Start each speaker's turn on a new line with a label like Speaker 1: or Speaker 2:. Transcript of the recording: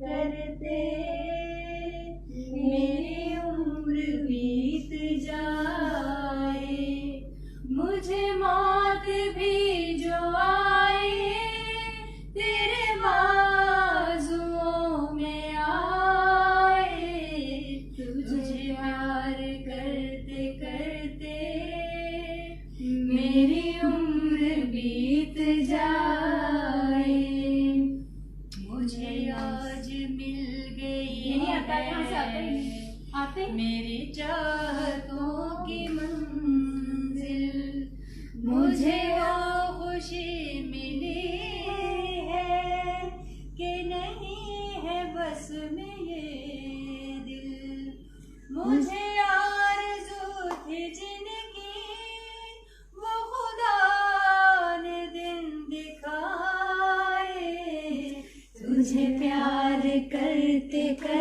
Speaker 1: करते मेरी उम्र बीत जाए, मुझे मौत भी जो आए तेरे बाजुओं में आए, तुझे प्यार करते करते मेरी उम्र बीत जाए। मुझे आज मिल गई आते मेरी चाहतों की मंजिल, मुझे वो खुशी मिली है कि नहीं है बस में ये दिल, मुझे आरज़ू थी जिनकी वो खुदा ने दिन दिखाए, तुझे प्यार करते करते